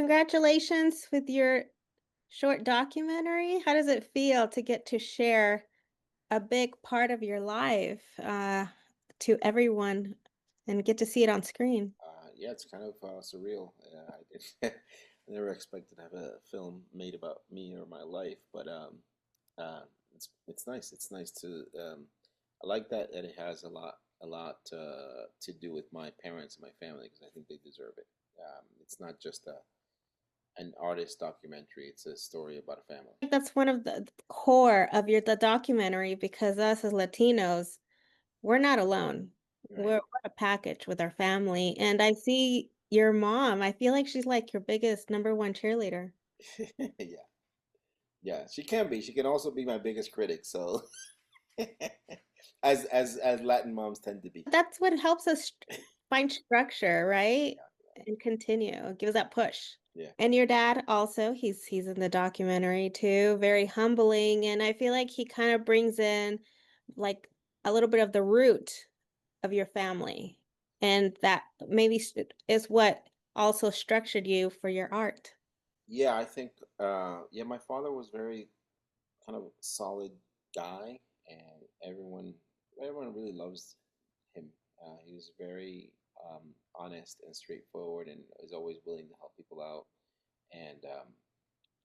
Congratulations with your short documentary. How does it feel to get to share a big part of your life to everyone and get to see it on screen? Yeah, it's kind of surreal. I I never expected to have a film made about me or my life, but uh, it's nice. It's nice to. I like that it has a lot to do with my parents and my family because I think they deserve it. It's not just an artist documentary; it's a story about a family. That's one of the core of the documentary because us as Latinos, we're not alone. Right. We're a package with our family. And I see your mom. I feel like she's like your biggest number one cheerleader. Yeah. Yeah. She can be. She can also be my biggest critic. So, as Latin moms tend to be. That's what helps us find structure, right? And continue. It gives that push. Yeah. And your dad also, he's in the documentary too, very humbling, and I feel like he kind of brings in like a little bit of the root of your family. And that maybe is what also structured you for your art. Yeah, I think yeah, my father was very kind of solid guy, and everyone really loves him. He was very honest and straightforward, and is always willing to help people out, and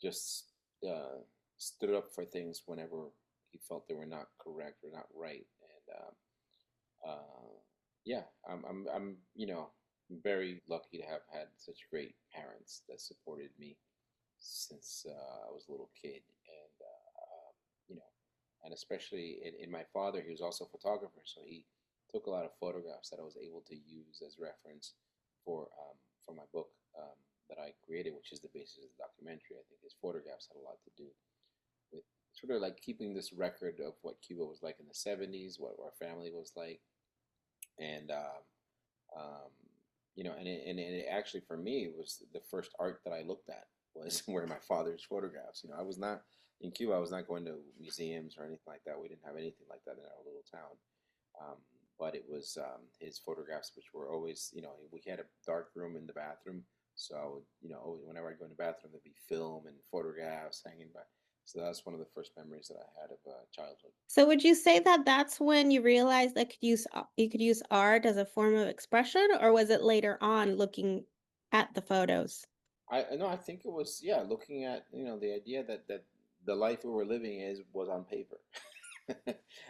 just uh, stood up for things whenever he felt they were not correct or not right. And yeah, I'm very lucky to have had such great parents that supported me since I was a little kid, and you know, and especially in my father, he was also a photographer, so he took a lot of photographs that I was able to use as reference for my book that I created, which is the basis of the documentary. I think his photographs had a lot to do with sort of like keeping this record of what Cuba was like in the '70s, what our family was like, and um, and it actually for me was the first art that I looked at was were my father's photographs. I was not in Cuba. I was not going to museums or anything like that. We didn't have anything like that in our little town. Um, but it was his photographs, which were always, we had a dark room in the bathroom, so I would, always whenever I go in the bathroom, there'd be film and photographs hanging by. So that's one of the first memories that I had of childhood. So would you say that that's when you realized that you could use art as a form of expression, or was it later on looking at the photos? I know. I think it was, yeah, looking at the idea that the life we were living is was on paper.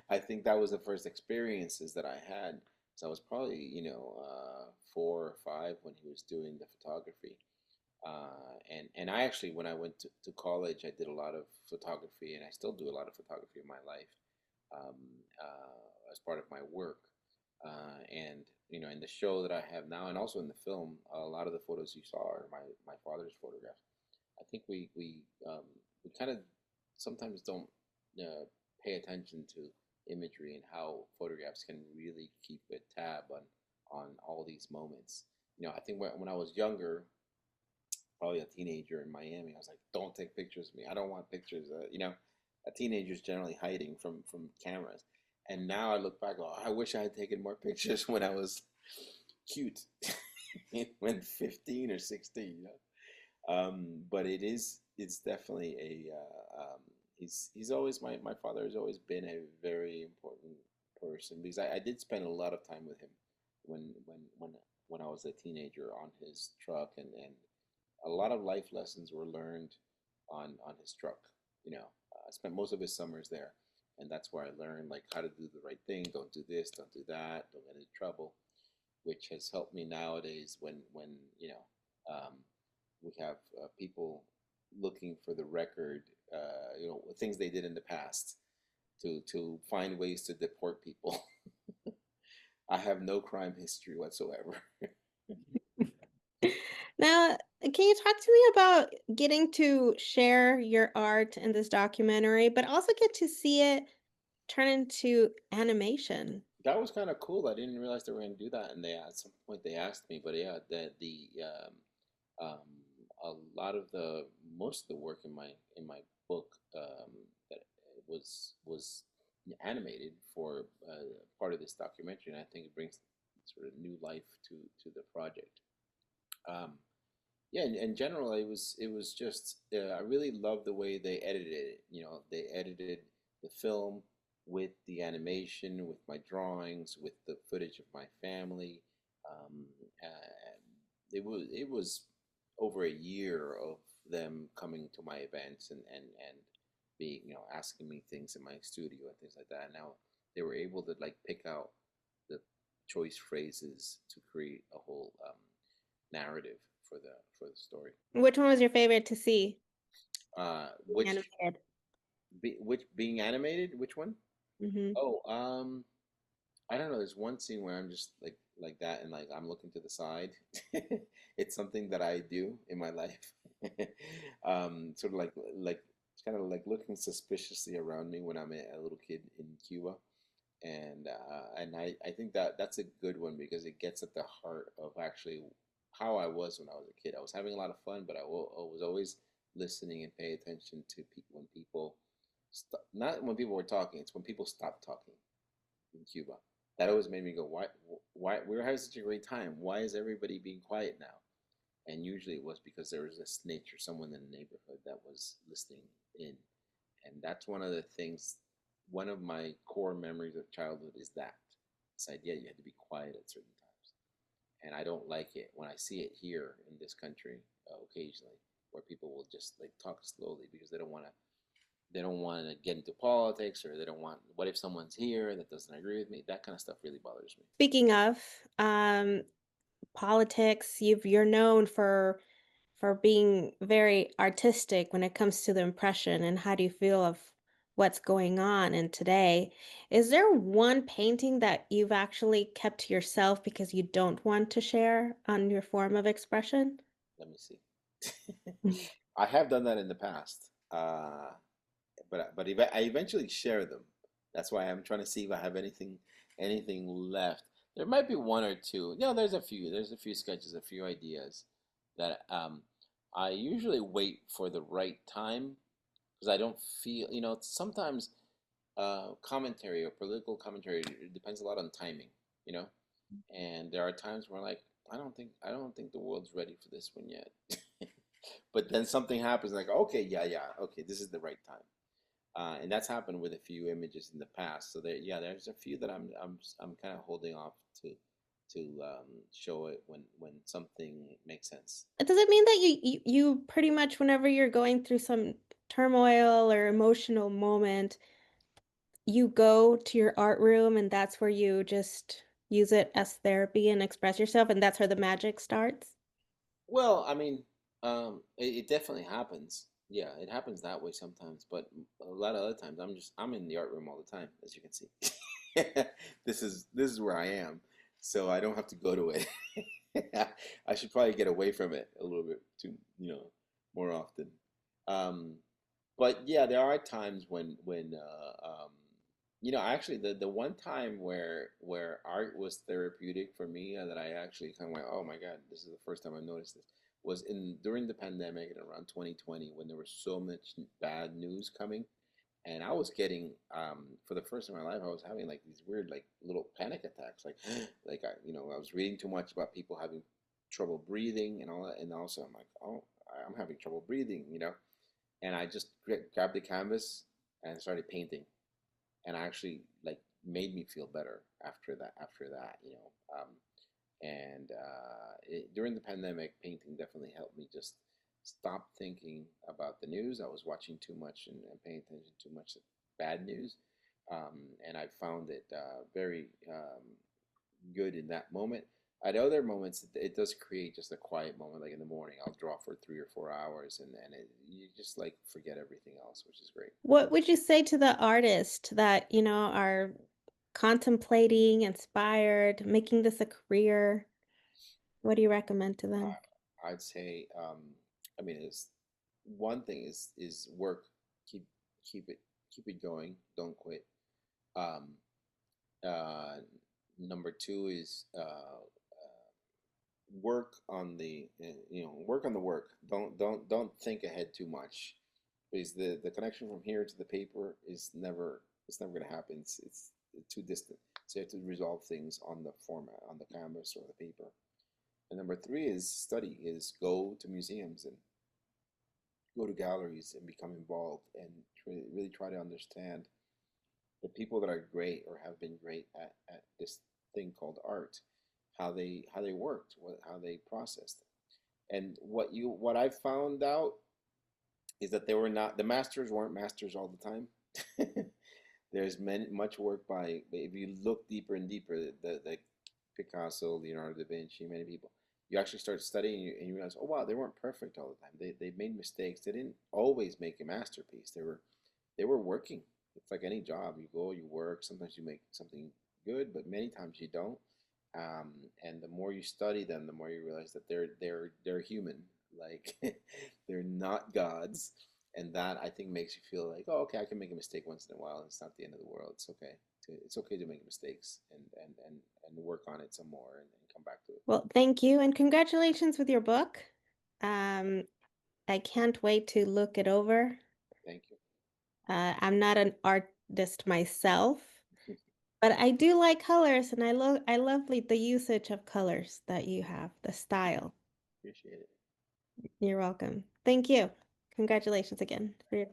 I think that was the first experiences that I had. So I was probably 4 or 5 when he was doing the photography. And I actually, when I went to college, I did a lot of photography, and I still do a lot of photography in my life um, as part of my work. And in the show that I have now, and also in the film, a lot of the photos you saw are my father's photographs. I think we kind of sometimes don't pay attention to imagery and how photographs can really keep a tab on all these moments. I think when I was younger, probably a teenager in Miami, I was like, "Don't take pictures of me. I don't want pictures." A teenager's generally hiding from cameras. And now I look back, oh, I wish I had taken more pictures when I was cute, when 15 or 16. But it's definitely he's always my father has always been a very important person because I did spend a lot of time with him when when when when I was a teenager on his truck, and a lot of life lessons were learned on his truck. I spent most of his summers there, and that's where I learned like how to do the right thing. Don't do this. Don't do that. Don't get into trouble, which has helped me nowadays when um, we have people looking for the record, things they did in the past to find ways to deport people. I have no crime history whatsoever. Now, can you talk to me about getting to share your art in this documentary, but also get to see it turn into animation? That was kind of cool. I didn't realize they were going to do that, and they at some point they asked me. But yeah, um, a lot of the most of the work in my book that was animated for part of this documentary, and I think it brings sort of new life to the project. Um, Yeah, in general, it was just I really loved the way they edited it. You know, they edited the film with the animation, with my drawings, with the footage of my family. Um, it was over a year of them coming to my events and being, asking me things in my studio and things like that. Now they were able to like pick out the choice phrases to create a whole narrative for the story. Which one was your favorite to see Which animated? which being animated? Which one? Hmm. Oh, I don't know. There's one scene where I'm just like that, and like I'm looking to the side. It's something that I do in my life. Sort of like kind of like looking suspiciously around me when I'm a little kid in Cuba, and I think that that's a good one because it gets at the heart of actually how I was when I was a kid. I was having a lot of fun, but I was always listening and pay attention to when people not when people were talking. It's when people stopped talking in Cuba. That always made me go, why? We were having such a great time. Why is everybody being quiet now? And usually it was because there was a snitch or someone in the neighborhood that was listening in. And that's one of the things, one of my core memories of childhood is that this idea you had to be quiet at certain times. And I don't like it when I see it here in this country occasionally, where people will just like talk slowly because they don't want to get into politics, or they don't want, what if someone's here that doesn't agree with me? That kind of stuff really bothers me. Speaking of um, politics, you're known for being very artistic when it comes to the impression. And how do you feel of what's going on in today? Is there one painting that you've actually kept to yourself because you don't want to share on your form of expression? Let me see. I have done that in the past, but I eventually share them. That's why I'm trying to see if I have anything left. There might be one or two. No, there's a few. There's a few sketches, a few ideas that I usually wait for the right time because I don't feel, sometimes commentary or political commentary, it depends a lot on timing, you know. And there are times where like I don't think the world's ready for this one yet. But then something happens like, okay, yeah, yeah, okay, this is the right time. And that's happened with a few images in the past. So yeah, there's a few that I'm kind of holding off to show it when something makes sense. Does it mean that you pretty much, whenever you're going through some turmoil or emotional moment, you go to your art room and that's where you just use it as therapy and express yourself, and that's where the magic starts? Well, I mean, it definitely happens. Yeah, it happens that way sometimes, but a lot of other times I'm in the art room all the time, as you can see. This is where I am, so I don't have to go to it. I should probably get away from it a little bit too, more often. Um, but yeah, there are times when actually the one time where art was therapeutic for me, that I actually kind of went, oh my God, this is the first time I noticed this, was in during the pandemic and around 2020, when there was so much bad news coming, and I was getting, for the first time in my life, I was having like these weird like little panic attacks, like like I was reading too much about people having trouble breathing and all that, and also I'm like, oh, I'm having trouble breathing. And I just grabbed the canvas and started painting, and actually like made me feel better after that. During the pandemic, painting definitely helped me just stop thinking about the news. I was watching too much and paying attention too much to bad news, and I found it very good in that moment. At other moments, it does create just a quiet moment, like in the morning. I'll draw for 3 or 4 hours, and you just like forget everything else, which is great. What would you say to the artists that, are contemplating, inspired, making this a career? What do you recommend to them? I'd say, I mean, it's one thing is work. Keep keep it keep it going. Don't quit. Um, uh, Number two is work on the work. Don't think ahead too much, because the connection from here to the paper is never it's never gonna happen. It's too distant. So you have to resolve things on the format, on the canvas or the paper. And number three is study, is go to museums and go to galleries and become involved and really try to understand the people that are great or have been great at this thing called art, how they worked, how they processed. And what I found out is that they were not the masters weren't masters all the time. Much work by if you look deeper and deeper, the Picasso, Leonardo da Vinci, many people. You actually start studying and you realize, oh wow, they weren't perfect all the time. They made mistakes. They didn't always make a masterpiece. They were working. It's like any job. You go, you work. Sometimes you make something good, but many times you don't. And the more you study them, the more you realize that they're human. Like they're not gods, and that I think makes you feel like, oh, okay, I can make a mistake once in a while. It's not the end of the world. It's okay. It's okay to make mistakes and work on it some more and come back to it. Well, thank you and congratulations with your book. Um, I can't wait to look it over. Thank you. I'm not an artist myself, but I do like colors and I love the usage of colors that you have, the style. Appreciate it. You're welcome. Thank you. Congratulations again for your